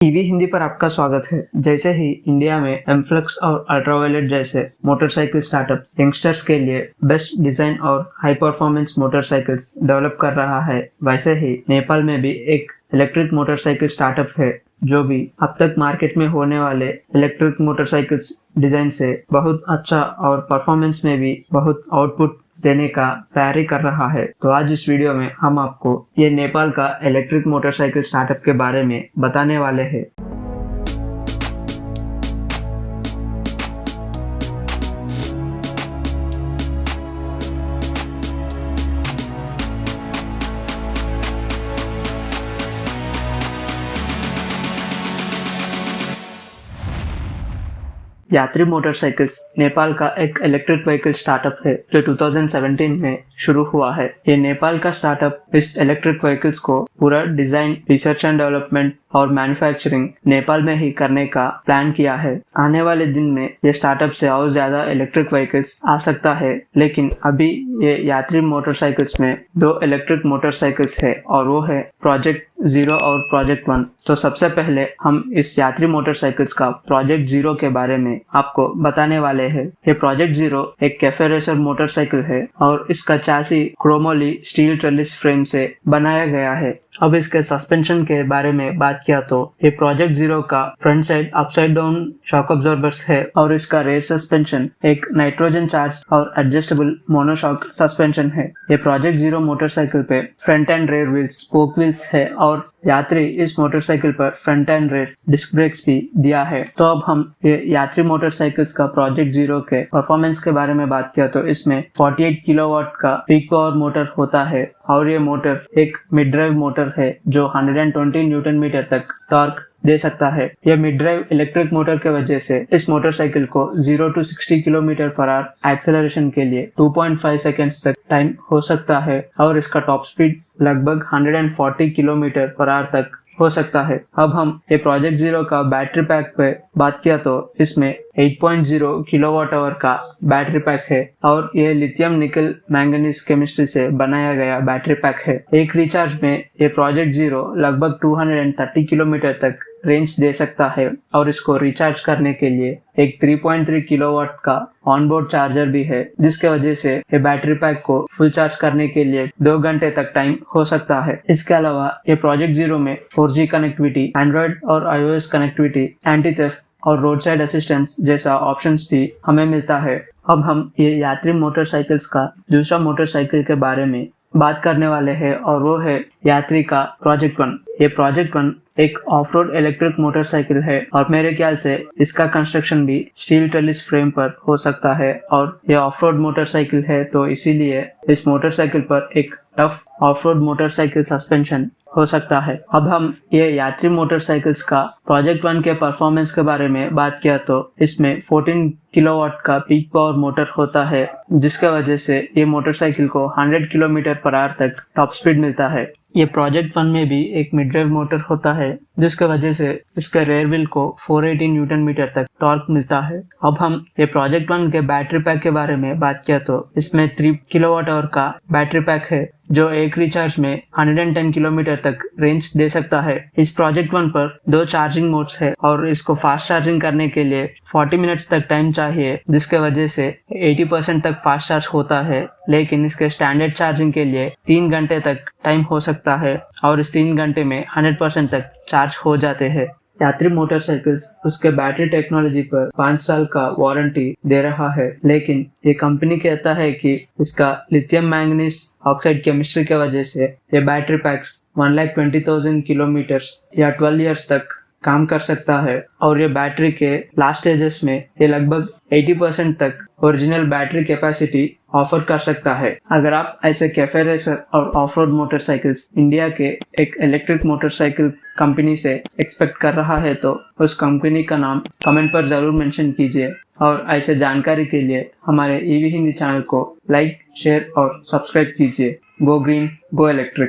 TV Hindi पर आपका स्वागत है। जैसे ही इंडिया में एमफ्लक्स और अल्ट्रावायलेट जैसे मोटरसाइकिल स्टार्टअप्स यंगस्टर्स के लिए बेस्ट डिजाइन और हाई परफॉर्मेंस मोटरसाइकिल्स डेवलप कर रहा है, वैसे ही नेपाल में भी एक इलेक्ट्रिक मोटरसाइकिल स्टार्टअप है जो भी अब तक मार्केट में होने वाले इलेक्ट्रिक मोटरसाइकिल्स डिजाइन से बहुत अच्छा और परफॉर्मेंस में भी बहुत आउटपुट देने का तैयारी कर रहा है। तो आज इस वीडियो में हम आपको ये नेपाल का इलेक्ट्रिक मोटरसाइकिल स्टार्टअप के बारे में बताने वाले हैं। यात्री मोटरसाइकिल्स नेपाल का एक इलेक्ट्रिक व्हीकल स्टार्टअप है जो 2017 में शुरू हुआ है। ये नेपाल का स्टार्टअप इस इलेक्ट्रिक व्हीकल्स को पूरा डिजाइन, रिसर्च एंड डेवलपमेंट और मैन्युफैक्चरिंग नेपाल में ही करने का प्लान किया है। आने वाले दिन में ये स्टार्टअप से और ज्यादा इलेक्ट्रिक व्हीकल्स आ सकता है, लेकिन अभी ये यात्री मोटरसाइकिल्स में 2 इलेक्ट्रिक मोटरसाइकिल्स है और वो है प्रोजेक्ट 0 और प्रोजेक्ट 1। तो सबसे पहले हम इस यात्री मोटरसाइकिल्स का प्रोजेक्ट 0 के बारे में आपको बताने वाले हैं। ये प्रोजेक्ट 0 एक कैफे रेसर मोटरसाइकिल है और इसका चासी क्रोमोली स्टील ट्रेलिस फ्रेम से बनाया गया है। अब इसके सस्पेंशन के बारे में बात किया तो ये प्रोजेक्ट 0 का front side upside down shock absorbers है और इसका रेयर सस्पेंशन एक नाइट्रोजन चार्ज और एडजस्टेबल मोनोशॉक सस्पेंशन है। ये प्रोजेक्ट 0 मोटरसाइकिल पे front and rear wheels, spoke wheels है और यात्री इस मोटरसाइकिल पर front and rear disc brakes भी दिया है। तो अब हम ये यात्री मोटरसाइकिल्स का प्रोजेक्ट 0 के परफॉर्मेंस के बारे में बात किया तो इसमें 48 किलोवाट का पीक पावर मोटर होता है और ये मोटर एक मिड ड्राइव मोटर है जो 120 न्यूटन मीटर तक टॉर्क दे सकता है। यह मिड ड्राइव इलेक्ट्रिक मोटर के वजह से इस मोटरसाइकिल को 0 to 60 kilometre per hour acceleration के लिए 2.5 सेकेंड्स तक टाइम हो सकता है और इसका टॉप स्पीड लगभग 140 किलोमीटर पर आवर तक हो सकता है। अब हम ये प्रोजेक्ट 0 का बैटरी पैक पे बात किया तो इसमें 8.0 किलोवाट आवर का बैटरी पैक है और ये लिथियम निकल मैंगनीज केमिस्ट्री से बनाया गया बैटरी पैक है। एक रिचार्ज में ये प्रोजेक्ट 0 लगभग 230 किलोमीटर तक रेंज दे सकता है और इसको रिचार्ज करने के लिए एक 3.3 किलोवाट का ऑनबोर्ड चार्जर भी है, जिसके वजह से ये बैटरी पैक को फुल चार्ज करने के लिए 2 घंटे तक टाइम हो सकता है। इसके अलावा ये प्रोजेक्ट 0 में 4G कनेक्टिविटी, एंड्रॉइड और iOS कनेक्टिविटी, एंटी थेफ्ट और रोड साइड असिस्टेंस जैसा ऑप्शंस भी हमें मिलता है। अब हम ये यात्री मोटरसाइकिल्स का दूसरा मोटरसाइकिल के बारे में बात करने वाले हैं और वो है यात्री का प्रोजेक्ट 1। ये प्रोजेक्ट 1 एक ऑफ रोड इलेक्ट्रिक मोटरसाइकिल है और मेरे ख्याल से इसका कंस्ट्रक्शन भी स्टील ट्रेलिस फ्रेम पर हो सकता है और ये ऑफ रोड मोटरसाइकिल है तो इसीलिए इस मोटरसाइकिल पर एक tough of road motorcycle suspension हो सकता है। अब हम ये यात्री मोटरसाइकिल्स का प्रोजेक्ट 1 के परफॉर्मेंस के बारे में बात किया तो इसमें 14 किलोवाट का पीक पावर मोटर होता है, जिसके वजह से ये मोटरसाइकिल को 100 किलोमीटर पर आवर तक टॉप स्पीड मिलता है। ये प्रोजेक्ट 1 में भी एक मिड ड्राइव मोटर होता है, जिसके वजह से इसके रेयर व्हील को 480 न्यूटन मीटर तक टॉर्क मिलता है। अब हम ये प्रोजेक्ट 1 के बैटरी पैक के बारे में बात किया तो इसमें 3 किलोवाट आवर का बैटरी पैक है जो एक रिचार्ज में 110 किलोमीटर तक रेंज दे सकता है। इस प्रोजेक्ट 1 पर 2 चार्जिंग मोड्स है और इसको फास्ट चार्जिंग करने के लिए 40 मिनट्स तक टाइम चाहिए, जिसके वजह से 80% तक फास्ट चार्ज होता है, लेकिन इसके स्टैंडर्ड चार्जिंग के लिए 3 घंटे तक टाइम हो सकता है और इस 3 घंटे में 100% तक चार्ज हो जाते हैं। यात्री मोटरसाइकिल्स उसके बैटरी टेक्नोलॉजी पर 5 साल का वारंटी दे रहा है, लेकिन ये कंपनी कहता है कि इसका लिथियम मैंगनीज ऑक्साइड केमिस्ट्री के वजह से ये बैटरी पैक्स 1,20,000 किलोमीटर या 12 इयर्स तक काम कर सकता है और ये बैटरी के लास्ट स्टेजेस में ये लगभग 80% तक ओरिजिनल बैटरी कैपेसिटी ऑफर कर सकता है। अगर आप ऐसे कैफे रेसर और ऑफ रोड मोटरसाइकिल्स इंडिया के एक इलेक्ट्रिक मोटरसाइकिल कंपनी से एक्सपेक्ट कर रहा है तो उस कंपनी का नाम कमेंट पर जरूर मेंशन कीजिए और ऐसे जानकारी के लिए हमारे ईवी हिंदी चैनल को लाइक, शेयर और सब्सक्राइब कीजिए। Go green, go electric.